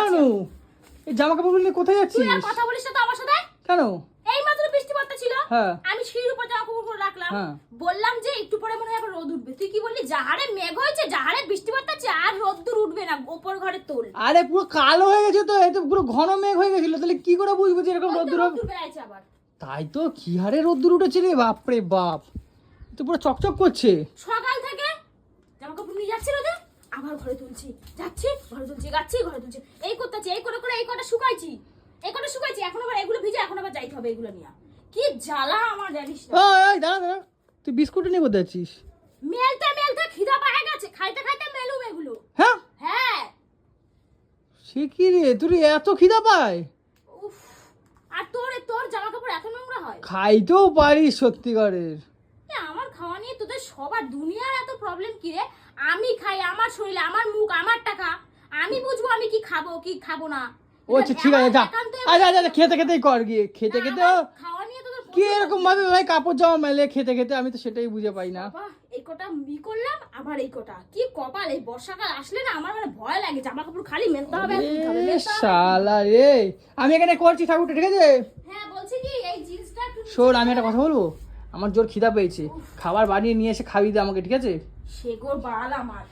অনু, এই জামা কাপড়গুলো নিয়ে কোথায় যাচ্ছিস? তুই আর কথা বলিস না তো আমার সাথে। কেন? এই মাত্র বৃষ্টি পড়তেছিল, হ্যাঁ আমি সিঁড়ির উপর জামা কাপড় করে রাখলাম, হ্যাঁ। বললাম যে একটু পরে মনে হয় আবার রোদ উঠবে। তুই কি বললি? যাহারে মেঘ হয়েছে, যাহারে বৃষ্টি পড়তেছে, আর রোদ্দুর উঠবে না, ওপর ঘরে তোল। আরে পুরো কালো হয়ে গেছে তো, এই তো পুরো ঘন মেঘ হয়ে গেছিল, তাহলে কি করে বুঝবো যে এরকম রোদ্দুর হবে? বেড়াইছে আবার। তাই তো, কি হারে রোদ্দুর উঠেছে রে, বাপরে বাপ, তো পুরো চকচক করছে। সকাল থেকে জামা কাপড় নিয়ে যাচ্ছি রোদে, আবার ঘরে তুলছি, যাচ্ছি ঘরে তুলছি, যাচ্ছি ঘরে তুলছি, এই করতেছি, এই করে করে এই কটা শুকাইছি, এই কটা শুকাইছি, এখন আবার এগুলো ভিজে, এখন আবার যাইতে হবে এগুলো নিয়ে। কি জ্বালা আমার, জানিস না? এই দাঁড়া দাঁড়া, তুই বিস্কুট নিয়ে কোথায় যাচ্ছিস? মেলতে মেলতে খিদা পায় গেছে, খাইতে খাইতে মেলুম এগুলো। হ্যাঁ হ্যাঁ। সে কি রে, তুই এত খিদা পায়? উফ, আর তোর জামা কাপড় এত নোংরা হয়? খাইতেও পারিস সত্যিকারের? আমার খাওয়া নিয়ে তোদের সবার দুনিয়ার এত প্রবলেম কি রে? আমি খাই, আমার শরীরে, আমার মুখ, আমার টাকা, আমি বুঝবো আমি কি খাবো কি খাবো না। ও আচ্ছা ঠিক আছে, যা আচ্ছা আচ্ছা, খেতে খেতেই কর, গিয়ে খেতে খেতে খাওয়া নিয়ে তোদের কি এরকম ভাবে ভাই কাপড় জামা মেলে খেতে খেতে, আমি তো সেটাই বুঝে পাই না। বাবা, এই কটা করলাম, আবার এই কটা, কি কপাল! এই বর্ষাকাল আসলে না আমার মানে ভয় লাগে, জামা কাপড় খালি মেলতে হবে আর তুলতে হবে, এ মেলতে হবে। শালা রে, আমি এখানে করছি ঠাকুরটা, ঠিক আছে? হ্যাঁ, বলছি কি, এই জিন্সটা একটু শোন, আমি একটা কথা বলবো, আমার জোর খিদা পেয়েছে, খাবার বানিয়ে নিয়ে এসে খাইয়ে দে আমাকে, ঠিক আছে? শেগর বাল আমার।